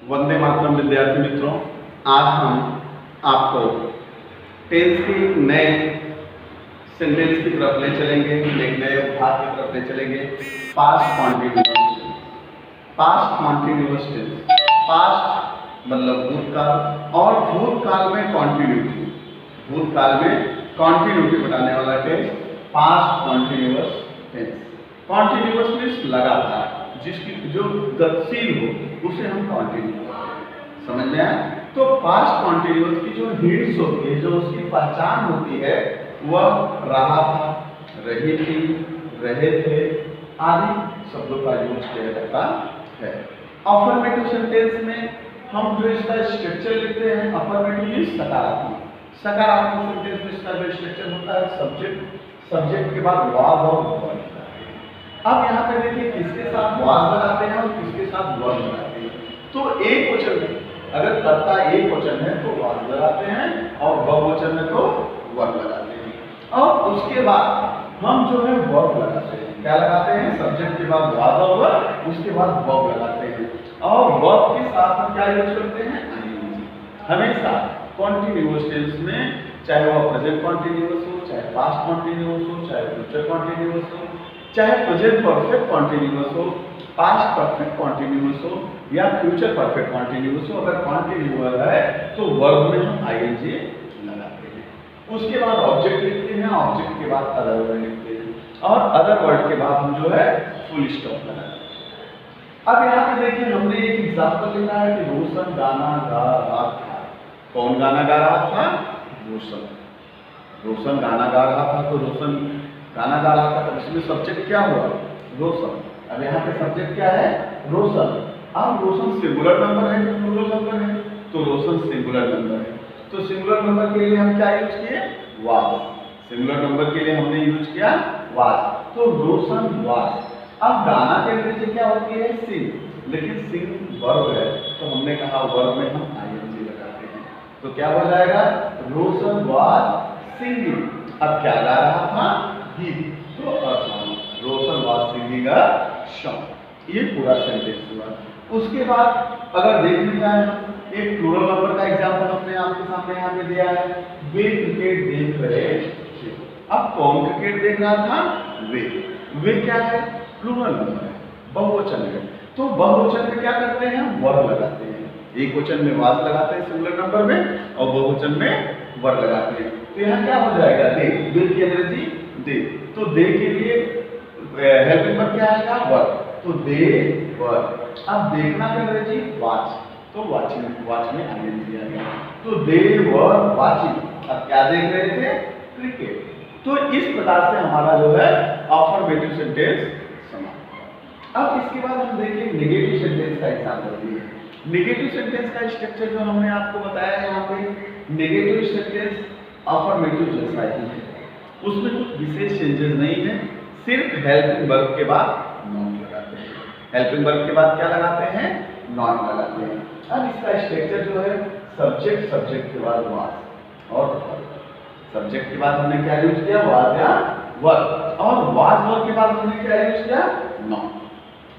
वंदे मातरम विद्यार्थी मित्रों, आज हम आपको टेंस की नए सेंटेंस की तरफ ले चलेंगे, एक नए भाग की तरफ ले चलेंगे। Past continuous tense. पास्ट मतलब भूतकाल और भूतकाल में कॉन्टिन्यूटी, बताने वाला tense past continuous tense. Continuous means लगातार, जिसकी जो गतिशील हो उसे हम कॉन्टिन्यूअस समझ में आए। तो पास्ट कॉन्टिन्यूअस की जो हिंट्स होती है, जो उसकी पहचान होती है, वह रहा था, रही थी, रहे थे आदि शब्दों का यूज किया जाता है। अफर्मेटिव सेंटेंस में हम जो इसका स्ट्रक्चर लिखते हैं, अफर्मेटिव मीन्स सकारात्मक। सकारात्मक सेंटेंस में इसका जो स्ट्रक्चर होता है, सब्जेक्ट के बाद वाज और वर्ब। अब यहाँ पे देखिए किसके साथ वाज लगाते हैं और किसके साथ वर्ब लगाते हैं। तो एक वचन में अगर कर्ता एक वचन है तो वाज लगाते हैं और बहुवचन में तो वर्ब लगाते हैं। और उसके बाद हम जो है वर्ब लगाते हैं। क्या लगाते हैं? सब्जेक्ट के बाद वाज और वर्ब, उसके बाद वर्ब लगाते हैं। और वर्ब के साथ हम क्या यूज करते हैं? हमेशा कॉन्टिन्यूअस टेंस में, चाहे वह प्रेजेंट कॉन्टिन्यूअस हो, चाहे पास्ट कॉन्टिन्यूअस हो, चाहे फ्यूचर कॉन्टिन्यूअस हो, चाहे प्रेजेंट परफेक्ट कॉन्टिन्यूअस हो, पास्ट परफेक्ट कॉन्टिन्यूअस हो या फ्यूचर परफेक्ट कॉन्टिन्यूअस हो, अगर कॉन्टिन्यूअस है तो वर्ब में हम आईएनजी लगाते हैं। उसके बाद ऑब्जेक्ट लिखते हैं, ऑब्जेक्ट के बाद अदर वर्ड लिखते हैं और अदर वर्ड के बाद हम जो है फुल स्टॉप लगाते हैं। अब यहाँ पे देखिए हमने एक एग्जांपल लिखा है कि रोशन गाना गा रहा था। कौन गाना गा रहा था? रोशन गाना गा रहा था। तो रोशन गाना गा रहा था, तो इसमें सब्जेक्ट क्या हुआ? रोशन। अब यहाँ पे सब्जेक्ट क्या है? रोशन। अब रोशन सिंगुलर नंबर है कि प्लूरल नंबर है? तो रोशन सिंगुलर नंबर है। तो सिंगुलर नंबर के लिए हम क्या यूज किए? वाज। सिंगुलर नंबर के लिए हमने यूज किया वाज। तो रोशन वाज। अब गाना के अंग्रेजी क्या होती है? सिंग, लेकिन सिंग वर्ब है तो हमने कहा वर्ब में हम आईएनजी लगाते हैं। तो क्या हो जाएगा? रोशन वाज सिंगिंग। अब क्या गा रहा था? गीत। तो रोशन वाज सिंगिंग अ सॉन्ग। ये पूरा सेंटेंस हुआ। उसके बाद अगर देखने जाए, एक प्लूरल नंबर का एग्जांपल हमने आपके सामने यहाँ पे दिया है। वे क्रिकेट देख रहे थे। अब कौन क्रिकेट देख रहा था? वे क्या है? प्लूरल नंबर है, बहुवचन है। तो बहुवचन में क्या करते हैं? वर्ब लगाते हैं। एक वचन में वाज लगाते हैं सिंगुलर नंबर में और बहुवचन में वर्ब लगाते हैं। तो यहाँ क्या हो जाएगा? दे। वे की अंग्रेजी दे। तो दे के लिए हेल्पिंग वर्ब क्या आएगा? वर्ब। तो दे वर्ब। अब देखना की अंग्रेजी वॉच। तो वॉच में आईएनजी आ गया। तो दे वर वाचिंग। अब क्या देख रहे थे? क्रिकेट। तो इस प्रकार से हमारा जो है अफर्मेटिव सेंटेंस समाप्त। अब इसके बाद हम देखें नेगेटिव सेंटेंस का एग्जांपल लिए। नेगेटिव सेंटेंस का स्ट्रक्चर जो हमने आपको बताया है यहाँ पे, नेगेटिव सेंटेंस अफर्मेटिव जैसा ही है। उसमें कुछ विशेष चेंजेस नहीं है, सिर्फ हेल्पिंग वर्ब के बाद नॉट लगाते हैं। हेल्पिंग वर्ब के बाद क्या लगाते हैं? नॉट लगाते हैं। अब इसका स्ट्रक्चर जो है सब्जेक्ट के बाद वाज और वर्ब। सब्जेक्ट के बाद हमने क्या यूज किया? वाज या वर्ब। और वाज वर्ब के बाद हमने क्या यूज किया? नॉट।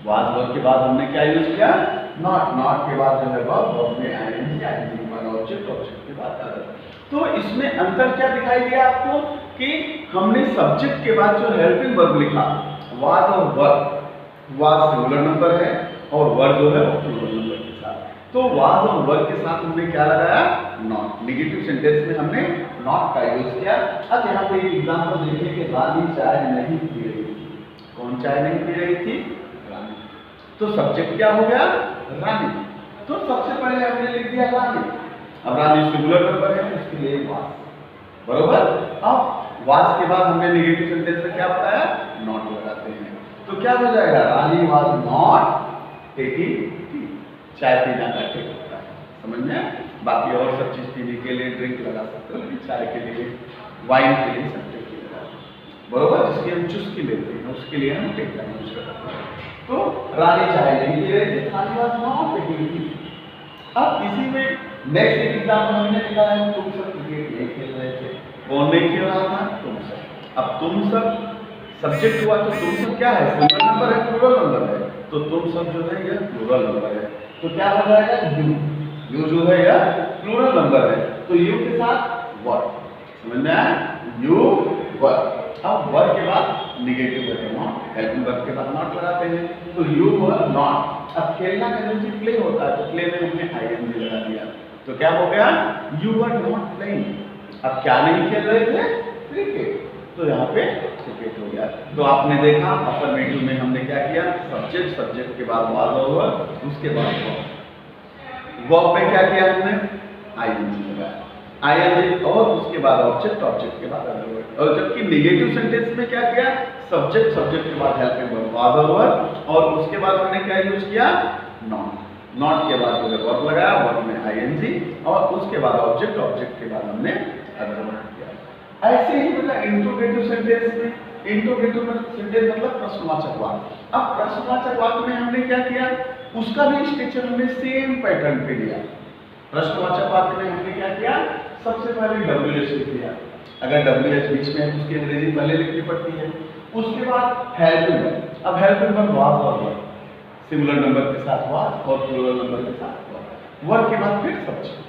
वाज वर्ब के बाद हमने क्या यूज किया? नॉट। नॉट के बाद जो है वर्ब में आईएनजी, आईएनजी के बाद ऑब्जेक्ट, ऑब्जेक्ट के बाद अदर। तो इसमें अंतर क्या दिखाई दिया आपको कि हमने सब्जेक्ट के बाद जो हेल्पिंग वर्ब लिखा वाज और वर्ब, वाज सिंगुलर नंबर है और वर्ब जो है वो प्लूरल नंबर के साथ। तो वाज और वर्ब के साथ हमने क्या लगाया? नॉट। नेगेटिव सेंटेंस में हमने नॉट का यूज किया। अब यहाँ पे एक एग्जांपल देखिए कि रानी चाय नहीं पी रही थी। कौन चाय नहीं पी रही थी? रानी। तो सब्जेक्ट क्या हो गया? रानी। तो सबसे पहले हमने लिख दिया रानी। अब रानी सिंगुलर नंबर है, उसके लिए वाज, बरोबर। अब वाज के बाद हमने नेगेटिव सेंटेंस में क्या बताया? नॉट लगाते हैं। तो क्या हो जाएगा? रानी वाज नॉट टेकिंग टी। चाय पीना का टेक होता है, समझ में? बाकी और सब चीज पीने के लिए ड्रिंक लगा सकते हो, लेकिन चाय के लिए, वाइन के लिए सब टेक लगा, बरोबर। जिसकी हम चुस्की लेते हैं उसके लिए हम टेक का यूज करते हैं। तो रानी चाय नहीं पी रही थी, रानी वाज नॉट टेकिंग टी। अब इसी में नेक्स्ट एक एग्जांपल हमने लिखा है, तुम सब क्रिकेट नहीं खेल रहे थे। कौन नहीं खेल रहा था? तुम सब। अब तुम सब सब्जेक्ट हुआ तो तुम सब क्या है? सिंगुलर नंबर है, प्लूरल नंबर है। तो तुम सब जो है यह प्लूरल नंबर है। तो क्या हो जाएगा यू। यू जो है यह प्लूरल नंबर है, तो यू के साथ वर, समझ में आया, यू वर। अब वर के बाद निगेटिव है नॉट, हेल्पिंग वर्ब के बाद नॉट लगाते हैं, तो यू वर नॉट। अब खेलना का जो प्ले होता है, तो प्ले में हमने आईएनजी लगा दिया, तो क्या हो गया, यू वर नॉट प्लेइंग। अब क्या नहीं खेल रहे थे, क्रिकेट, तो यहाँ पे क्रिकेट हो गया। तो आपने देखा अफर्मेटिव में हमने क्या किया, सब्जेक्ट, सब्जेक्ट के बाद वाज और वर, उसके बाद वर्ब। वर्ब पे क्या किया हमने, आईएनजी लगाया, आईएनजी, और उसके बाद ऑब्जेक्ट, ऑब्जेक्ट के बाद अदर वर्ड। और जबकि नेगेटिव सेंटेंस में क्या किया, सब्जेक्ट, सब्जेक्ट के बाद हेल्पिंग वर्ब वाज और वर्ब, और उसके बाद हमने क्या यूज किया, नॉट। नॉट के बाद जो है वर्ब लगाया, वर्ब में आईएनजी, और उसके बाद ऑब्जेक्ट, ऑब्जेक्ट के बाद हमने अदर वर्ड किया। ऐसे ही मतलब इंट्रोगेटिव सेंटेंस में, इंट्रोगेटिव सेंटेंस मतलब प्रश्नवाचक वाक्य। अब प्रश्नवाचक वाक्य में हमने क्या किया, उसका भी स्ट्रक्चर हमने सेम पैटर्न पे लिया। प्रश्नवाचक वाक्य में हमने क्या किया, सबसे पहले WH लिख दिया, अगर WH बीच में है तो उसकी अंग्रेजी पहले लिखनी पड़ती है। उसके बाद हेल्पिंग वर्ब, अब हेल्पिंग वर्ब वाज और वर, सिंगुलर नंबर के साथ वाज और प्लूरल नंबर के साथ वर। वर के बाद फिर सब्जेक्ट,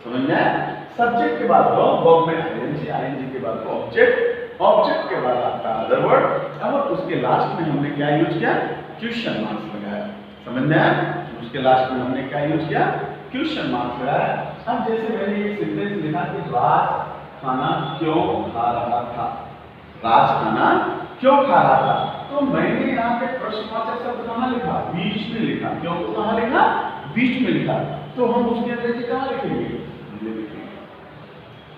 समझ में आया, सब्जेक्ट के बाद वर्ब, वर्ब में आईएनजी, आईएनजी के बाद ऑब्जेक्ट, ऑब्जेक्ट के बाद आपका अदर वर्ड, और उसके लास्ट में हमने क्या यूज किया, क्वेश्चन मार्क्स लगाया, समझ में आया, उसके लास्ट में हमने क्या यूज किया, क्वेश्चन मार्क्स लगाया। अब जैसे मैंने एक सेंटेंस लिखा कि राज खाना क्यों खा रहा था, राज खाना क्यों खा रहा था, तो मैंने यहाँ पे प्रश्नवाचक शब्द कहाँ लिखा, बीच में लिखा, क्यों को कहाँ लिखा, बीच में लिखा, तो हम उसकी अंग्रेजी कहाँ लिखेंगे,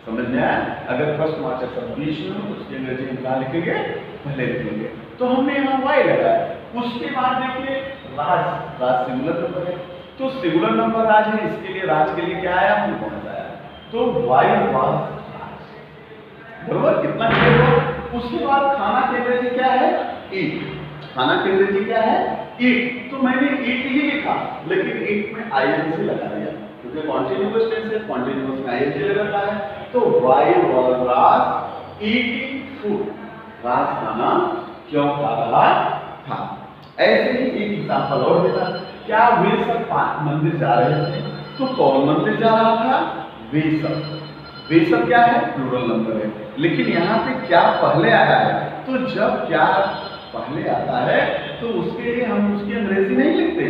समझ में आया, अगर प्रश्नवाचक शब्द बीच में हो तो उसकी अंग्रेजी हम कहाँ लिखेंगे, पहले लिखेंगे, तो हमने यहाँ वाई लगाया। उसके बाद देखिए राज, राज सिंगुलर नंबर है, तो सिंगुलर नंबर राज है, इसके लिए राज के लिए क्या आया, कौन आया, तो वाई वाज, बरोबर, कितना क्लियर हो। उसके बाद खाना की अंग्रेजी क्या है, ईट, खाना की अंग्रेजी क्या है, ईट, तो मैंने ईट ही लिखा, लेकिन ईट में आईएनजी लगा दिया, क्योंकि कॉन्टिन्यूअस टेंस है, कॉन्टिन्यूअस में आईएनजी लगता है, तो why was Raj eating food, Raj खाना क्यों खा रहा था। ऐसे ही एक एग्जांपल और देता, क्या वे सब मंदिर जा रहे थे, तो कौन मंदिर जा रहा था, वे सब, वे सब क्या है, प्लूरल नंबर है, लेकिन यहाँ पे क्या पहले आया है, तो जब क्या पहले आता है तो उसके लिए हम उसकी अंग्रेजी नहीं लिखते,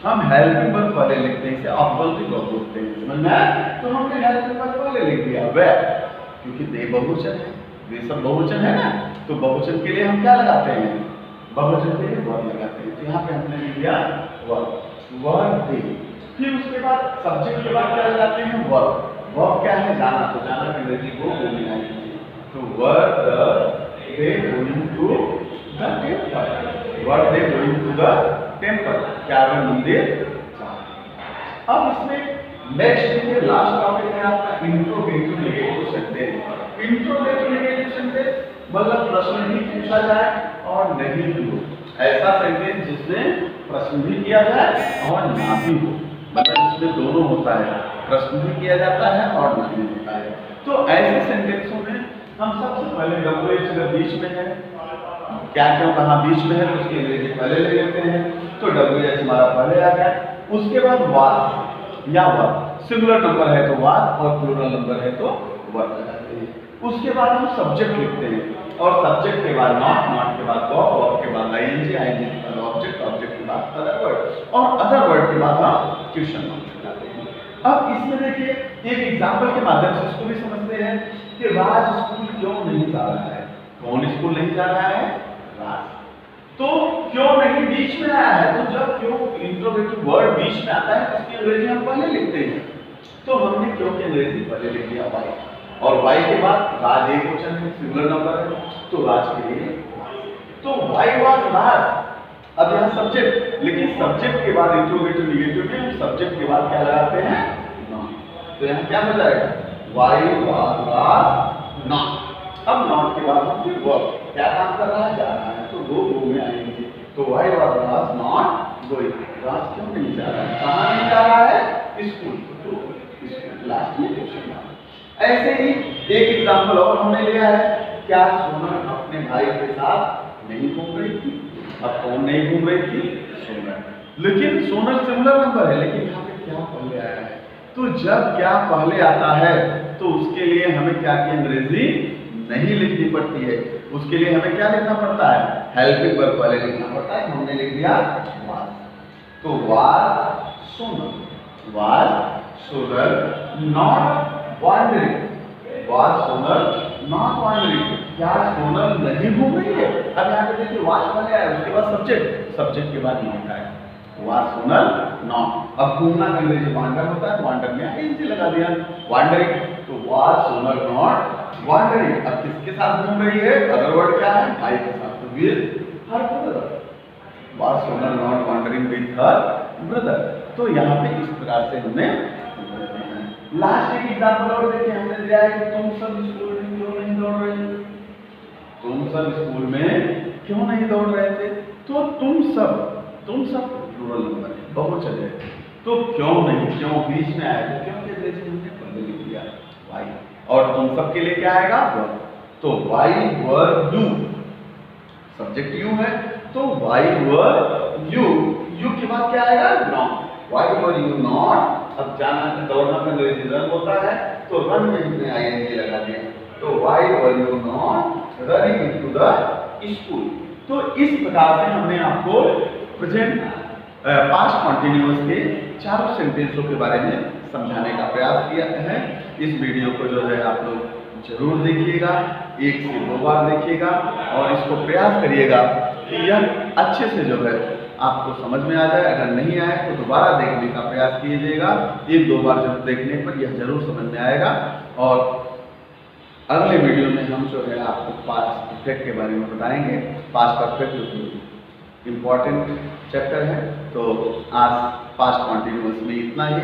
हम हेल्पिंग वर्ब पहले लिखते हैं, इसे ऑब्जर्विंग वर्ब बोलते हैं, समझ में आया, तो हमने हेल्पिंग वर्ब पहले लिख दिया वे, क्योंकि दे बहुवचन है, वे सब बहुवचन है ना, तो बहुवचन के लिए हम क्या लगाते हैं, बहुवचन के लिए वर्ब लगाते हैं, तो यहाँ पे हमने लिख दिया वर्ब, वर्ब दे। फिर उसके बाद सब्जेक्ट के बाद क्या लगाते हैं, वर्ब, वर्ब क्या है, जाना, तो जाना की अंग्रेजी को गोइंग आएगी, तो verb they going to the temple, verb they going to the temple, क्या है, मंदिर। अब इसमें नेक्स्ट देखिए लास्ट टॉपिक है आपका interrogative negative sentence. Interrogative negative sentence मतलब प्रश्न भी पूछा जाए और नहीं भी हो, ऐसा सेंटेंस जिसमें प्रश्न भी किया जाए और ना भी हो, मतलब इसमें दोनों होता है, प्रश्न भी किया जाता है और ना भी होता है। तो ऐसे सेंटेंसों में हम सबसे पहले WH अगर बीच में है, क्या क्यों कहा बीच में है, तो उसकी अंग्रेजी पहले ले लेते हैं, तो WH हमारा पहले आ गया। उसके बाद वाज या वर्ब, सिंगुलर नंबर है तो वाज और प्लूरल नंबर है तो वर्ब लगाते हैं। उसके बाद हम सब्जेक्ट लिखते हैं, और सब्जेक्ट के बाद नॉट, नॉट के बाद वर्ब, वर्ब के बाद आईएनजी, आईएनजी के बाद ऑब्जेक्ट, ऑब्जेक्ट के बाद अदर वर्ड, और अदर वर्ड के बाद हम क्वेश्चन मार्क्स लगाते हैं। अब इसमें देखिए एक एग्जांपल के माध्यम से इसको भी समझते हैं कि राज स्कूल क्यों नहीं जा रहा है, कौन स्कूल नहीं जा रहा है, राज, तो क्यों नहीं बीच में आया है, तो जब क्यों इंट्रोगेटिव वर्ड बीच में आता है उसकी अंग्रेजी हम पहले लिखते हैं, तो हमने क्यों की अंग्रेजी पहले लिख दिया वाई, और वाई के बाद राज एक क्वेश्चन है, सिंगुलर नंबर है, तो राज के लिए, तो वाई वाज राज। अब यहाँ सब्जेक्ट, लेकिन सब्जेक्ट के बाद इंट्रोगेटिव नेगेटिव में हम सब्जेक्ट के बाद क्या लगाते हैं, नॉट, तो यहाँ क्या हो जाएगा, वाई वाज राज नॉट। अब नॉट के बाद हम फिर वर्ब, क्या काम कर रहा है, जा रहा है, तो गो में आएंगे, तो why was Raj not going, Raj क्यों नहीं जा रहा है, कहाँ नहीं जा रहा है, स्कूल, तो लास्ट में क्वेश्चन मार्क। ऐसे ही एक एग्जांपल और हमने लिया है, क्या सोनम अपने भाई के साथ नहीं घूम रही थी, अब कौन नहीं घूम रही थी, सोनम, लेकिन सोनल सिमिलर नंबर है, लेकिन यहाँ पे क्या पहले आया है। तो जब क्या पहले आता है तो उसके लिए हमें क्या की अंग्रेजी नहीं लिखनी पड़ती है, उसके लिए हमें क्या लिखना पड़ता है, हेल्पिंग वर्ब पहले लिखना पड़ता है। हमने लिख दिया वाज। तो was Sonal, was Sonal not wandering, was Sonal not wandering, क्या सोनल नहीं घूम रही है। अब यहाँ पे देखिए वाज पहले आया, उसके बाद सब्जेक्ट, सब्जेक्ट के बाद नॉट आया, वाज सोनल नॉट। अब घूमना का अंग्रेजी वांडर होता है, वांडर में आईएनजी लगा दिया, वांडरिंग। तो वाज सोनल नॉट वॉन्डरिंग। अब किसके साथ घूम रही है, अदर वर्ड क्या है, भाई के साथ, तो with her brother, was Sonal not wandering with her brother. तो यहाँ पे इस प्रकार से हमने लास्ट एक एग्जांपल और देखें, हमने दिया है कि तुम सब स्कूल में क्यों नहीं दौड़ रहे थे, तुम सब स्कूल में क्यों नहीं दौड़ रहे थे। तो तुम सब प्लूरल नंबर है, बहुवचन है, तो क्यों नहीं, क्यों बीच में आया, तो क्यों के अंग्रेजी हमने पहले लिख दिया व्हाई, और तुम सब के लिए क्या आएगा वर। तो why were you, subject you है, तो व्हाई वर यू, यू के बाद क्या आएगा not, why were you not. अब जाना दौड़ना का अंग्रेजी रन होता है, तो रन में हमने आईएनजी लगा दिया, तो why were you not running into the school. तो इस प्रकार से हमने आपको प्रेजेंट पास्ट कॉन्टिन्यूअस के चारों सेंटेंसों के बारे में समझाने का प्रयास किया है। इस वीडियो को जो है आप लोग जरूर देखिएगा, 1 से 2 बार देखिएगा और इसको प्रयास करिएगा कि यह अच्छे से जो है आपको समझ में आ जाए। अगर नहीं आए तो दोबारा देखने का प्रयास कीजिएगा, 1-2 बार जब देखने पर यह जरूर समझ में आएगा। और अगले वीडियो में हम जो है आपको पास्ट परफेक्ट के बारे में बताएंगे। पास्ट परफेक्ट जो इम्पॉर्टेंट चैप्टर है, तो आज पास्ट कॉन्टिन्यूअस में इतना ही।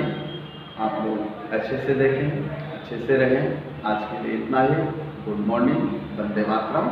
आप लोग अच्छे से देखें, अच्छे से रहें। आज के लिए इतना ही। Good morning, Vande Mataram.